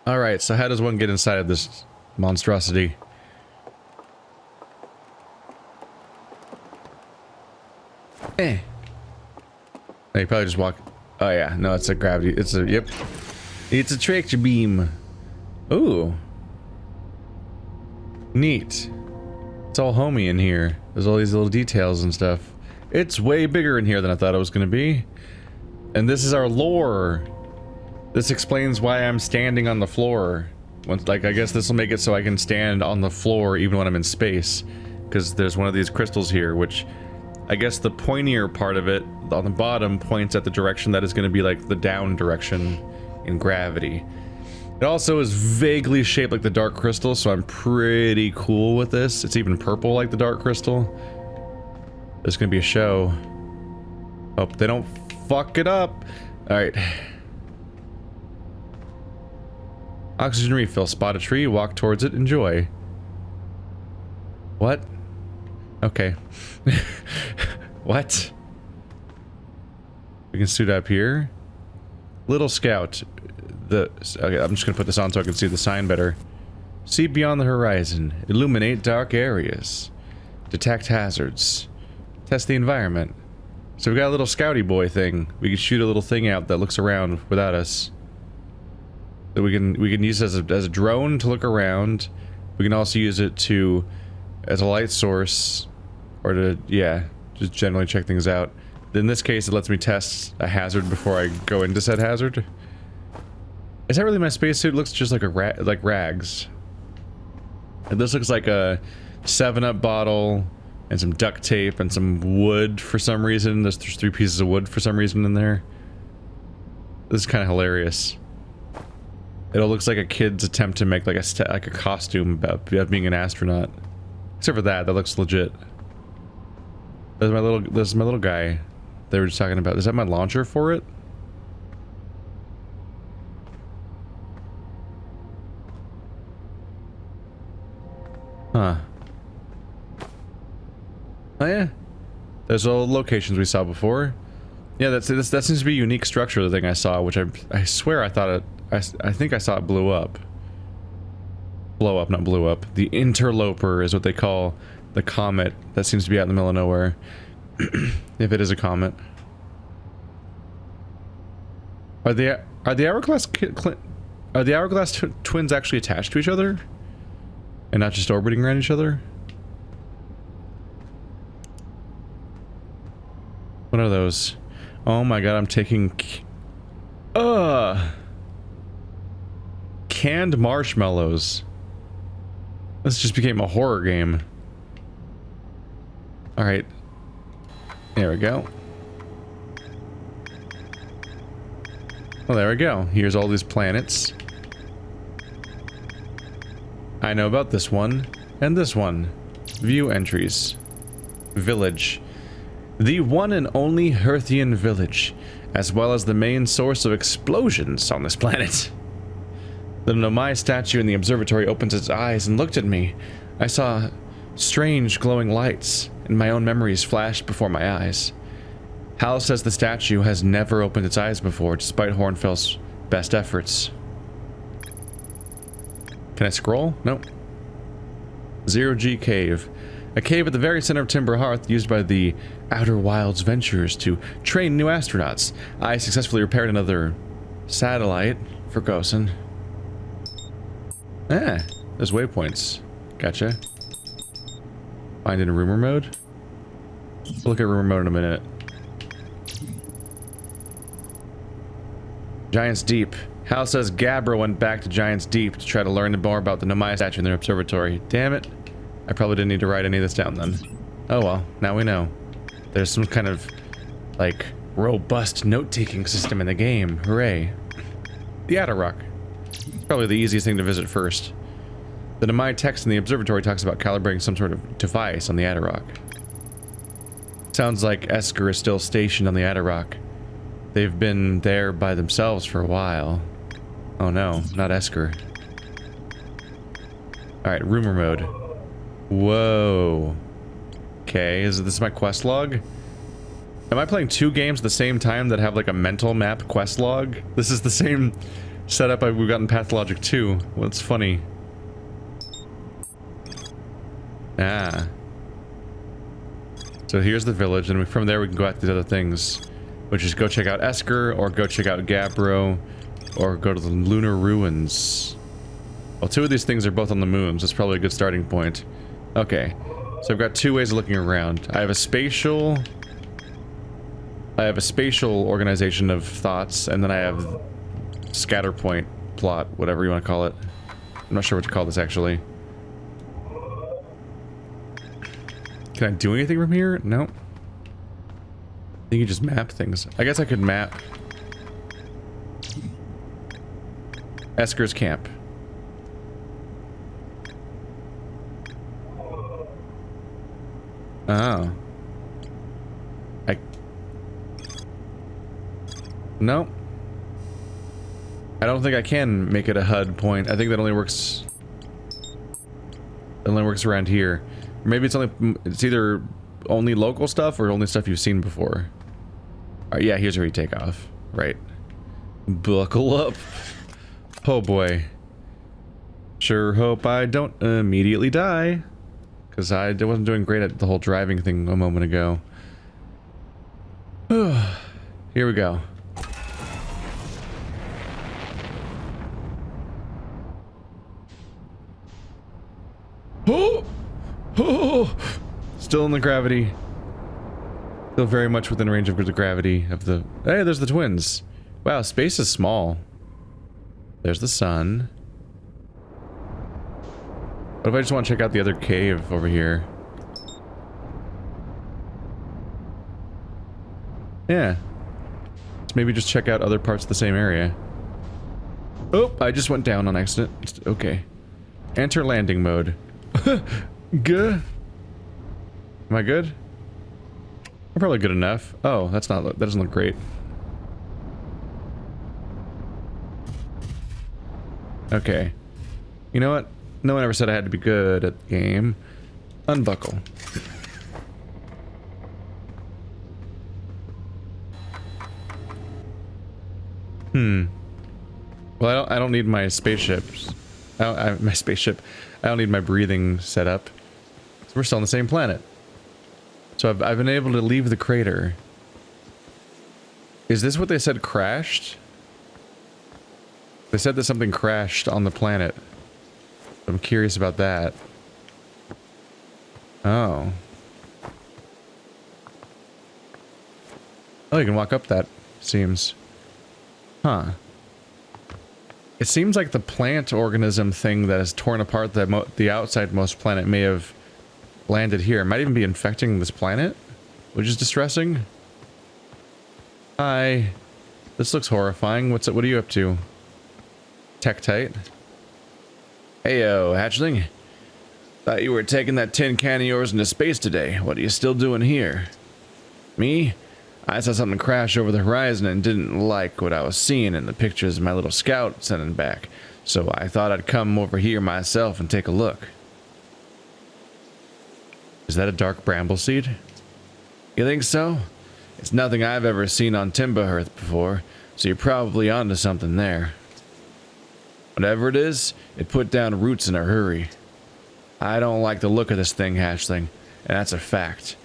Alright, so how does one get inside of this monstrosity? Eh. No, you probably just walk. Oh yeah, no, it's a gravity. It's a, yep. It's a tractor beam. Ooh. Neat. It's all homey in here. There's all these little details and stuff. It's way bigger in here than I thought it was gonna be. And this is our lore. This explains why I'm standing on the floor. Once, like, I guess this will make it so I can stand on the floor even when I'm in space. Because there's one of these crystals here, which I guess the pointier part of it on the bottom points at the direction that is going to be like the down direction in gravity. It also is vaguely shaped like the dark crystal, so I'm pretty cool with this. It's even purple like the dark crystal. There's going to be a show. Hope they don't fuck it up. Alright. Oxygen refill. Spot a tree, walk towards it, enjoy. What? Okay. What? We can suit up here. Little Scout. Okay, I'm just gonna put this on so I can see the sign better. See beyond the horizon. Illuminate dark areas. Detect hazards. Test the environment. So we got a little Scouty boy thing. We can shoot a little thing out that looks around without us. That we can use it as a drone to look around. We can also use it to as a light source, or to, yeah, just generally check things out. In this case, it lets me test a hazard before I go into said hazard. Is that really my spacesuit? It looks just like like rags. And this looks like a 7-Up bottle and some duct tape and some wood for some reason. There's 3 pieces of wood for some reason in there. This is kind of hilarious. It all looks like a kid's attempt to make like a costume about being an astronaut. Except for that looks legit. This is my little guy they were just talking about. Is that my launcher for it? Huh. Oh yeah. There's all the locations we saw before. Yeah, that seems to be a unique structure, the thing I saw, which I swear I thought it, I think I saw it blew up. Blow up, not blew up. The interloper is what they call the comet that seems to be out in the middle of nowhere. If it is a comet. Are the hourglass twins actually attached to each other? And not just orbiting around each other? What are those? Oh my god, I'm taking... Canned marshmallows. This just became a horror game. Alright. There we go. Well, there we go. Here's all these planets. I know about this one, and this one. View entries. Village. The one and only Hearthian village, as well as the main source of explosions on this planet. The Nomai statue in the observatory opens its eyes and looked at me. I saw strange glowing lights, and my own memories flashed before my eyes. Hal says the statue has never opened its eyes before, despite Hornfell's best efforts. Can I scroll? Nope. 0G Cave. A cave at the very center of Timber Hearth used by the Outer Wilds Ventures to train new astronauts. I successfully repaired another satellite for Gosen. Ah, there's waypoints. Gotcha. Find in rumor mode? We'll look at rumor mode in a minute. Giant's Deep. Hal says Gabra went back to Giant's Deep to try to learn more about the Nomai statue in their observatory. Damn it. I probably didn't need to write any of this down then. Oh well, now we know. There's some kind of, like, robust note-taking system in the game. Hooray. The Atterrock. Probably the easiest thing to visit first. The Nomai text in the observatory talks about calibrating some sort of device on the Atterrock. Sounds like Esker is still stationed on the Atterrock. They've been there by themselves for a while. Oh no, not Esker. Alright, rumor mode. Whoa. Okay, is this my quest log? Am I playing 2 games at the same time that have like a mental map quest log? This is the same Set up, we've gotten pathologic too. What's funny? Ah. So here's the village, and from there we can go out to these other things. Which is go check out Esker, or go check out Gabbro, or go to the Lunar Ruins. Well, two of these things are both on the moon, so it's probably a good starting point. Okay. So I've got two ways of looking around. I have a spatial organization of thoughts, and then I have scatter point plot, whatever you want to call it. I'm not sure what to call this actually. Can I do anything from here? No. I think you just map things. I guess I could map Esker's camp. Oh. No. I don't think I can make it a HUD point. I think that only works... It only works around here. Or maybe it's either only local stuff or only stuff you've seen before. Alright, yeah, here's where you take off. Right. Buckle up. Oh boy. Sure hope I don't immediately die. Because I wasn't doing great at the whole driving thing a moment ago. Here we go. Oh! Still in the gravity. Still very much within range of the gravity of the... Hey, there's the twins. Wow, space is small. There's the sun. What if I just want to check out the other cave over here? Yeah. Let's maybe just check out other parts of the same area. Oh, I just went down on accident. Okay. Enter landing mode. Good. Am I good? I'm probably good enough. Oh, that doesn't look great. Okay. You know what? No one ever said I had to be good at the game. Unbuckle. Well, I don't need my spaceships. My spaceship. I don't need my breathing set up. So we're still on the same planet. So I've been able to leave the crater. Is this what they said crashed? They said that something crashed on the planet. I'm curious about that. Oh. Oh, you can walk up that, seems. Huh. It seems like the plant organism thing that has torn apart the outside-most planet may have landed here. It might even be infecting this planet, which is distressing. Hi. This looks horrifying. What are you up to? Tektite. Heyo, hatchling. Thought you were taking that tin can of yours into space today. What are you still doing here? Me? I saw something crash over the horizon and didn't like what I was seeing in the pictures my little scout sending back. So I thought I'd come over here myself and take a look. Is that a Dark Bramble seed? You think so? It's nothing I've ever seen on Timberhearth before, so you're probably onto something there. Whatever it is, it put down roots in a hurry. I don't like the look of this thing, hatchling, and that's a fact.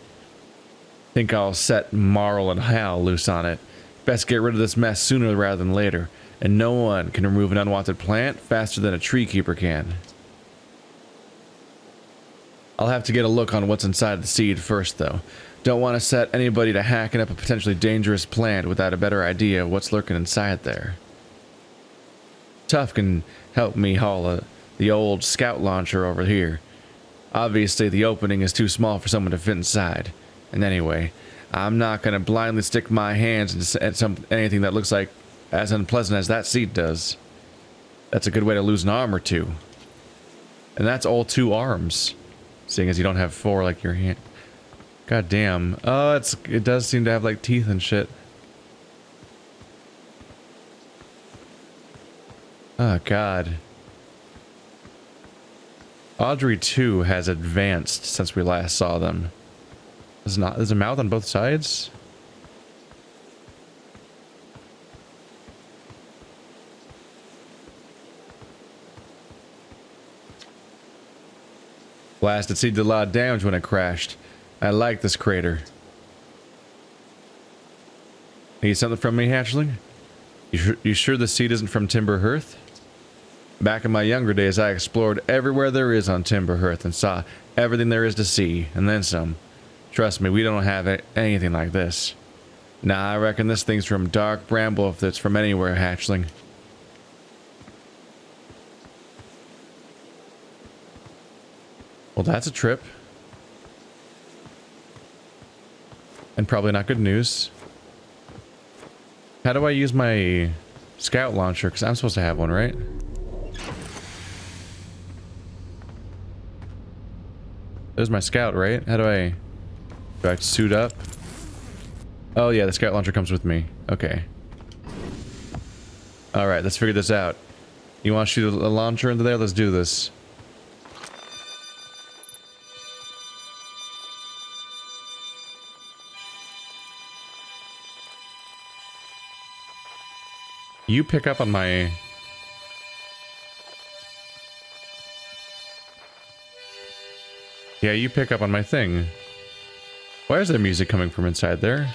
Think I'll set Marl and Hal loose on it. Best get rid of this mess sooner rather than later, and no one can remove an unwanted plant faster than a tree keeper can. I'll have to get a look on what's inside the seed first, though. Don't want to set anybody to hacking up a potentially dangerous plant without a better idea of what's lurking inside there. Tuff can help me haul the old scout launcher over here. Obviously, the opening is too small for someone to fit inside. And anyway, I'm not going to blindly stick my hands into anything that looks like as unpleasant as that seed does. That's a good way to lose an arm or two. And that's all 2 arms. Seeing as you don't have 4 like your hand. God damn. Oh, it does seem to have like teeth and shit. Oh god. Audrey 2 has advanced since we last saw them. There's a mouth on both sides? Blasted seed did a lot of damage when it crashed. I like this crater. Need something from me, hatchling? You sure the seed isn't from Timber Hearth? Back in my younger days, I explored everywhere there is on Timber Hearth and saw everything there is to see, and then some. Trust me, we don't have anything like this. Nah, I reckon this thing's from Dark Bramble if it's from anywhere, hatchling. Well, that's a trip. And probably not good news. How do I use my scout launcher? Because I'm supposed to have one, right? There's my scout, right? How do I suit up? Oh yeah, the scout launcher comes with me. Okay. Alright, let's figure this out. You want to shoot a launcher into there? Let's do this. You pick up on my... Yeah, you pick up on my thing. Why is there music coming from inside there?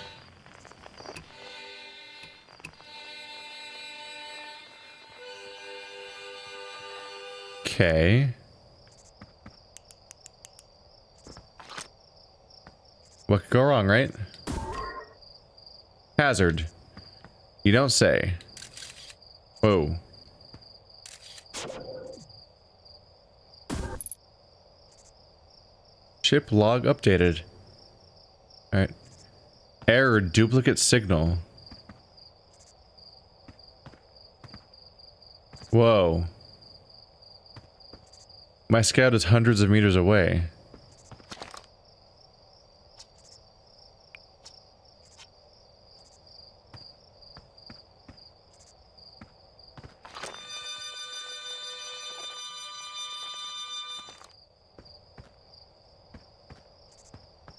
Okay. What could go wrong, right? Hazard. You don't say. Whoa. Ship log updated. Alright. Error duplicate signal. Whoa. My scout is hundreds of meters away.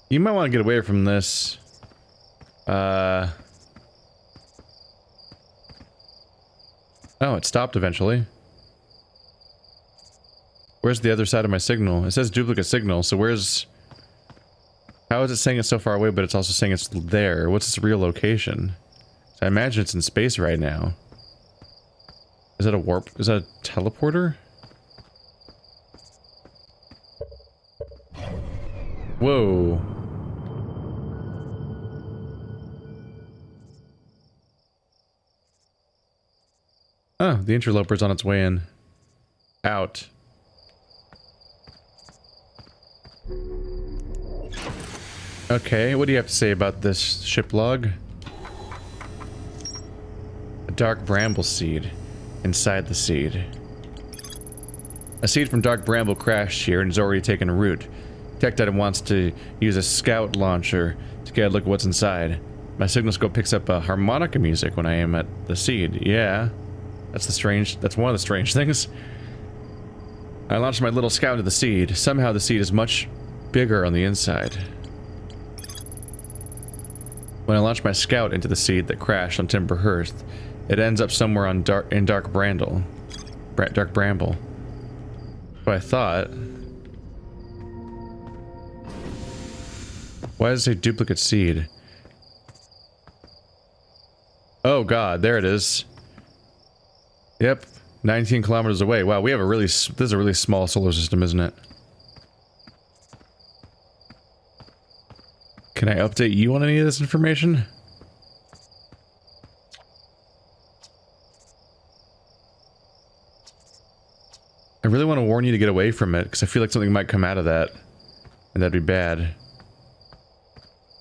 You might want to get away from this. Oh, it stopped eventually. Where's the other side of my signal? It says duplicate signal, so where's... How is it saying it's so far away, but it's also saying it's there? What's its real location? So I imagine it's in space right now. Is that a warp? Is that a teleporter? Whoa. Oh, the interloper's on its way in. Out. Okay, what do you have to say about this ship log? A Dark Bramble seed. Inside the seed. A seed from Dark Bramble crashed here and has already taken root. Tektite wants to use a scout launcher to get a look at what's inside. My signal scope picks up harmonica music when I am at the seed. Yeah. That's one of the strange things. I launched my little scout into the seed. Somehow the seed is much bigger on the inside. When I launched my scout into the seed that crashed on Timber Hearth, it ends up somewhere on Dark Bramble. Dark Bramble. So I thought... Why does it say duplicate seed? Oh god, there it is. Yep, 19 kilometers away. Wow, we have a really... This is a really small solar system, isn't it? Can I update you on any of this information? I really want to warn you to get away from it, because I feel like something might come out of that. And that'd be bad.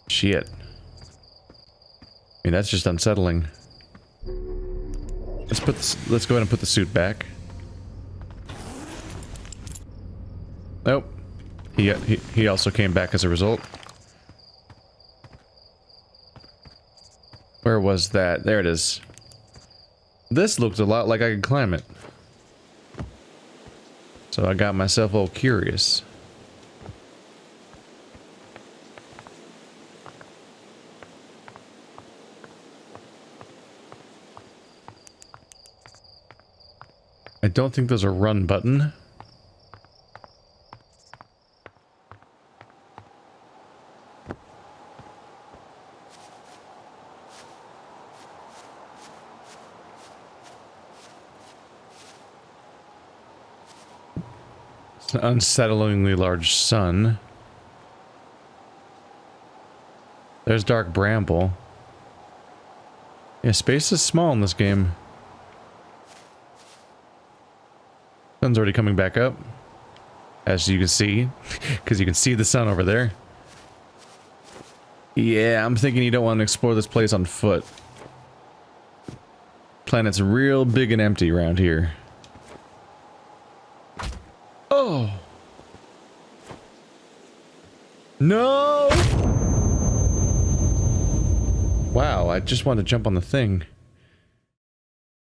Shit. I mean, that's just unsettling. Let's go ahead and put the suit back. Nope. He also came back as a result. Where was that? There it is. This looked a lot like I could climb it. So I got myself all curious. I don't think there's a run button. It's an unsettlingly large sun. There's Dark Bramble. Yeah, space is small in this game. Sun's already coming back up. As you can see. Because you can see the sun over there. Yeah, I'm thinking you don't want to explore this place on foot. Planet's real big and empty around here. Oh! No! Wow, I just wanted to jump on the thing.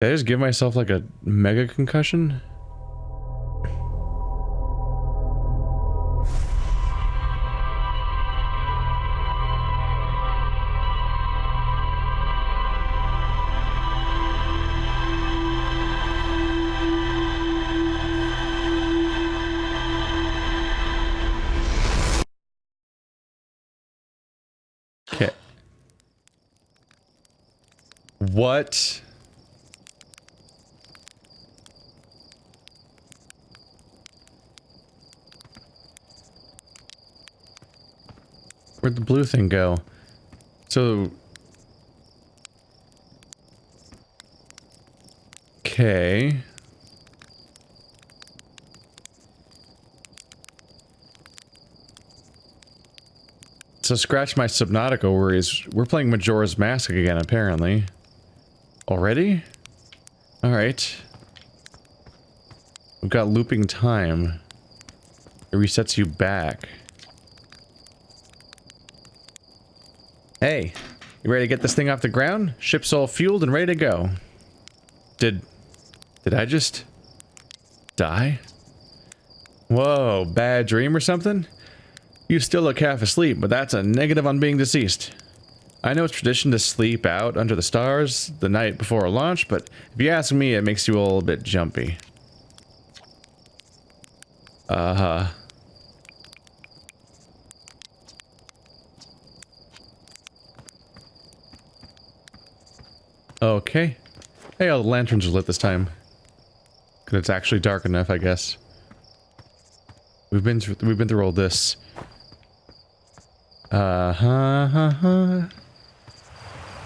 Did I just give myself like a mega concussion? Okay. What? Where'd the blue thing go? So... Okay. So scratch my Subnautica worries. We're playing Majora's Mask again, apparently. Already? Alright. We've got looping time. It resets you back. Hey, you ready to get this thing off the ground? Ship's all fueled and ready to go. Did I just die? Whoa, bad dream or something? You still look half asleep, but that's a negative on being deceased. I know it's tradition to sleep out under the stars the night before a launch, but if you ask me, it makes you a little bit jumpy. Uh-huh. Okay. Hey, all the lanterns are lit this time. Cause it's actually dark enough, I guess. We've been through all this.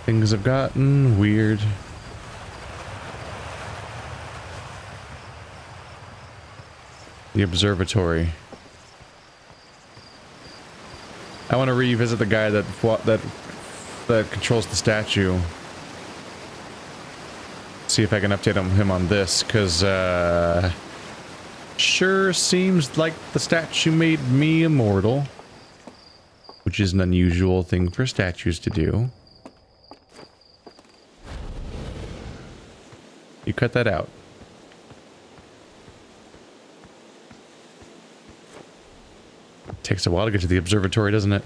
Things have gotten weird. The observatory. I want to revisit the guy that controls the statue. See if I can update him on this, because sure seems like the statue made me immortal, which is an unusual thing for statues to do. You cut that out. Takes a while to get to the observatory, doesn't it?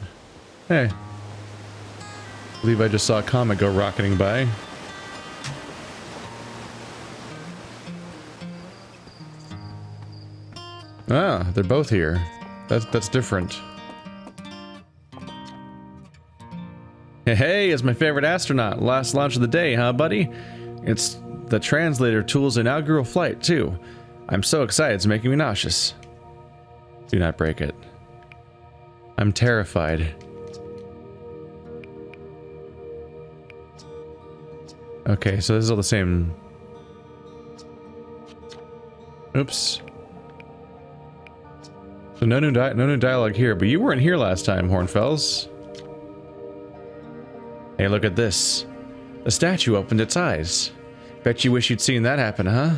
Hey. I believe I just saw a comet go rocketing by. Ah, they're both here. That's different. Hey, it's my favorite astronaut. Last launch of the day, huh, buddy? It's the translator tool's inaugural flight, too. I'm so excited, it's making me nauseous. Do not break it. I'm terrified. Okay, so this is all the same. Oops. So no new dialogue here, but you weren't here last time, Hornfells. Hey, look at this. The statue opened its eyes. Bet you wish you'd seen that happen, huh?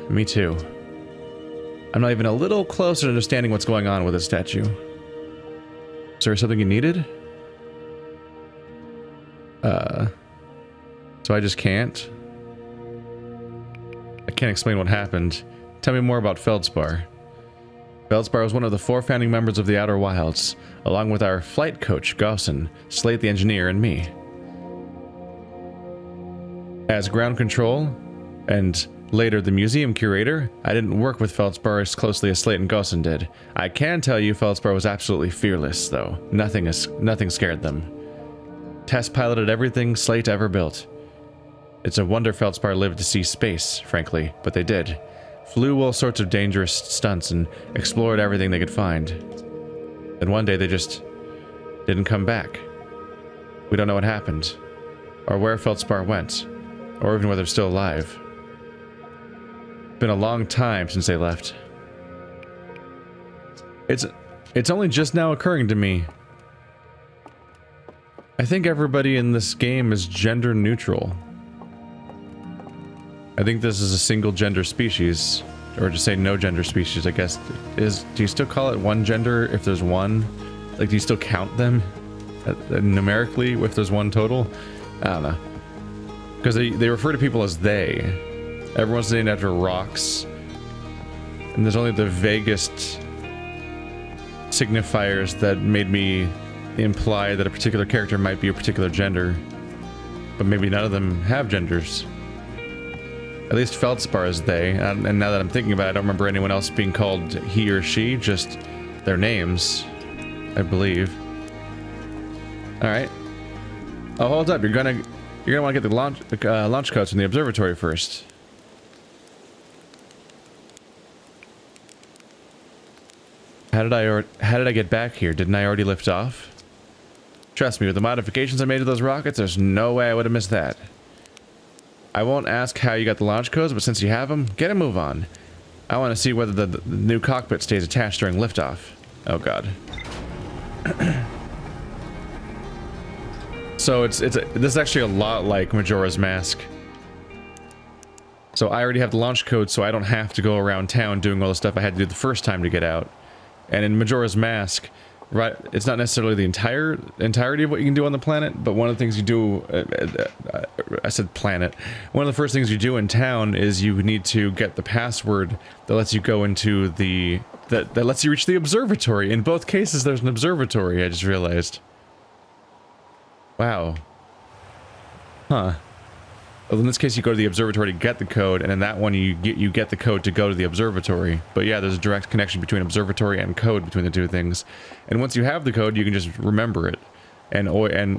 Me too. I'm not even a little closer to understanding what's going on with this statue. Is there something you needed? So I just can't? I can't explain what happened. Tell me more about Feldspar. Feldspar was one of the 4 founding members of the Outer Wilds, along with our flight coach, Gaussen, Slate the engineer, and me. As ground control, and later the museum curator, I didn't work with Feldspar as closely as Slate and Gaussen did. I can tell you Feldspar was absolutely fearless, though. Nothing scared them. Test piloted everything Slate ever built. It's a wonder Feldspar lived to see space, frankly, but they did. flew all sorts of dangerous stunts and explored everything they could find. Then one day they just didn't come back. We don't know what happened, or where Feldspar went, or even whether they're still alive. It's been a long time since they left. It's only just now occurring to me. I think everybody in this game is gender neutral. I think this is a single gender species, or just say no gender species, I guess. Do you still call it one gender if there's one? Like, do you still count them numerically if there's one total? I don't know. Because they refer to people as they. Everyone's named after rocks. And there's only the vaguest signifiers that made me imply that a particular character might be a particular gender. But maybe none of them have genders. At least Feldspar is they, and now that I'm thinking about it, I don't remember anyone else being called he or she, just their names, I believe. Alright. Oh, hold up, you're gonna want to get the launch codes from the observatory first. How did I get back here? Didn't I already lift off? Trust me, with the modifications I made to those rockets, there's no way I would have missed that. I won't ask how you got the launch codes, but since you have them, get a move on. I want to see whether the new cockpit stays attached during liftoff. Oh god. So this is actually a lot like Majora's Mask. So I already have the launch code, so I don't have to go around town doing all the stuff I had to do the first time to get out. And in Majora's Mask, right, it's not necessarily the entirety of what you can do on the planet, but one of the things you do, I said planet, one of the first things you do in town is you need to get the password that lets you go into that lets you reach the observatory. In both cases there's an observatory, I just realized. Wow. Huh. Well, in this case you go to the observatory to get the code, and in that one you get the code to go to the observatory. But yeah, there's a direct connection between observatory and code between the two things. And once you have the code, you can just remember it. And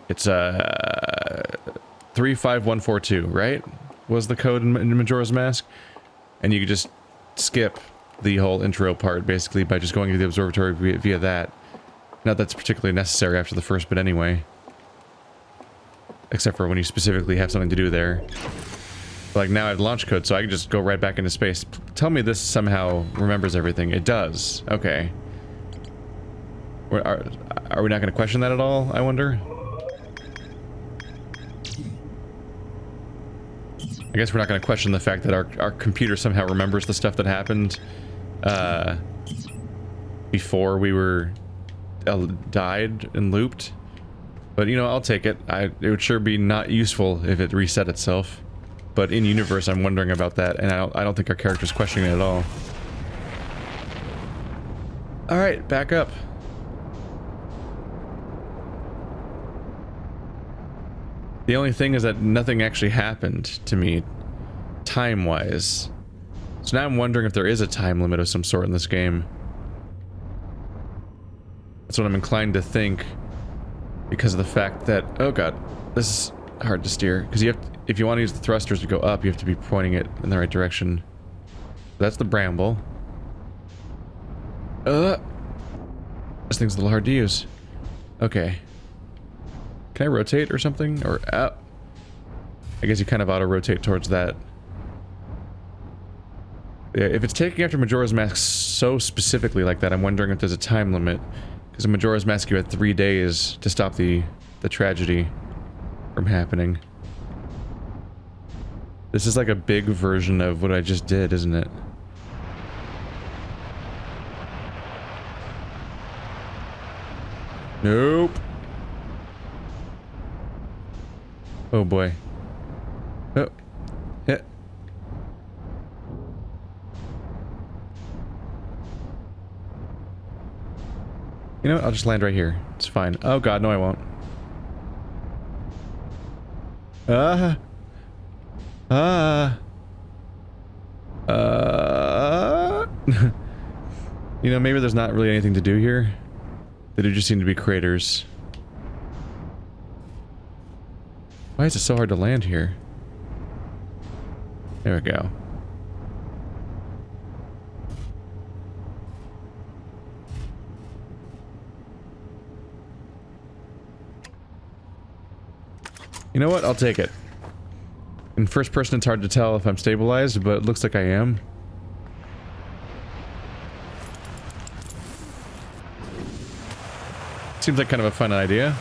it's 35142, right? Was the code in Majora's Mask? And you can just skip the whole intro part basically by just going to the observatory via that. Not that's particularly necessary after the first bit anyway. Except for when you specifically have something to do there. But like now I have launch code, so I can just go right back into space. Tell me this somehow remembers everything. It does. Okay. Are we not going to question that at all, I wonder? I guess we're not going to question the fact that our computer somehow remembers the stuff that happened before we were died and looped. But, you know, I'll take it. It would sure be not useful if it reset itself. But in universe, I'm wondering about that, and I don't think our character's questioning it at all. Alright, back up. The only thing is that nothing actually happened to me, time-wise. So now I'm wondering if there is a time limit of some sort in this game. That's what I'm inclined to think. Because of the fact that, oh god, this is hard to steer. Because if you want to use the thrusters to go up, you have to be pointing it in the right direction. That's the Bramble. This thing's a little hard to use. Okay. Can I rotate or something? Or up? I guess you kind of auto-rotate towards that. Yeah, if it's taking after Majora's Mask so specifically like that, I'm wondering if there's a time limit. Because in Majora's Mask you had 3 days to stop the tragedy from happening. This is like a big version of what I just did, isn't it? Nope. Oh boy. Oh. Yeah. You know what? I'll just land right here. It's fine. Oh god, no I won't. You know, maybe there's not really anything to do here. They do just seem to be craters. Why is it so hard to land here? There we go. You know what? I'll take it. In first person, it's hard to tell if I'm stabilized, but it looks like I am. Seems like kind of a fun idea.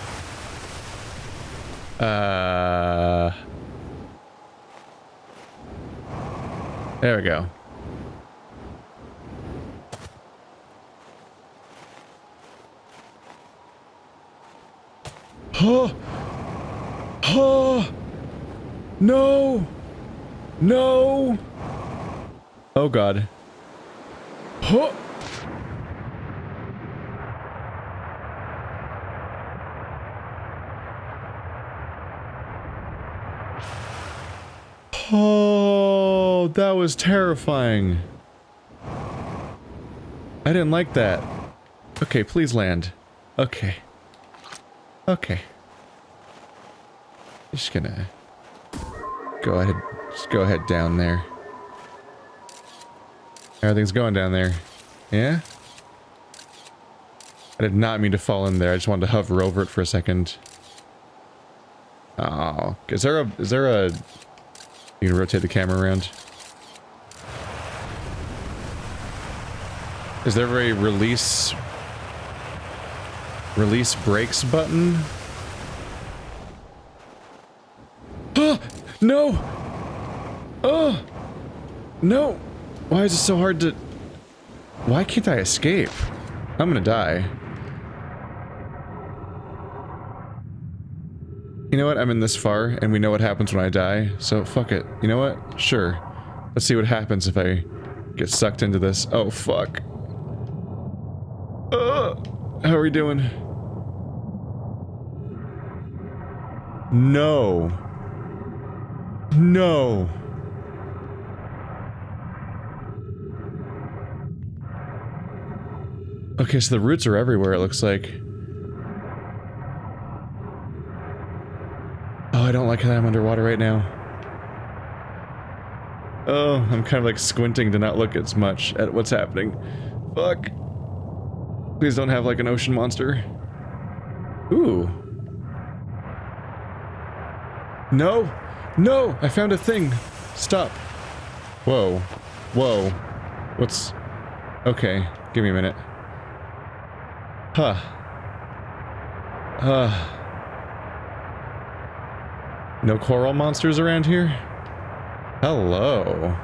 There we go. Oh! Oh! No! No! Oh god. Oh! Oh, that was terrifying. I didn't like that. Okay, please land. Okay. Okay. Just gonna go ahead, just go ahead down there. Everything's going down there. Yeah? I did not mean to fall in there. I just wanted to hover over it for a second. Oh, is there a you can rotate the camera around? Is there a release brakes button? Oh, no! Oh! No! Why is it so hard to... Why can't I escape? I'm gonna die. You know what? I'm in this far, and we know what happens when I die, so fuck it. You know what? Sure. Let's see what happens if I get sucked into this. Oh, fuck. How are we doing? No. No. Okay, so the roots are everywhere, it looks like. Oh, I don't like how I'm underwater right now. Oh, I'm kind of like squinting to not look as much at what's happening. Fuck. Please don't have like an ocean monster. Ooh. No! No! I found a thing! Stop. Whoa. Whoa. What's... Okay, give me a minute. Huh. No coral monsters around here? Hello.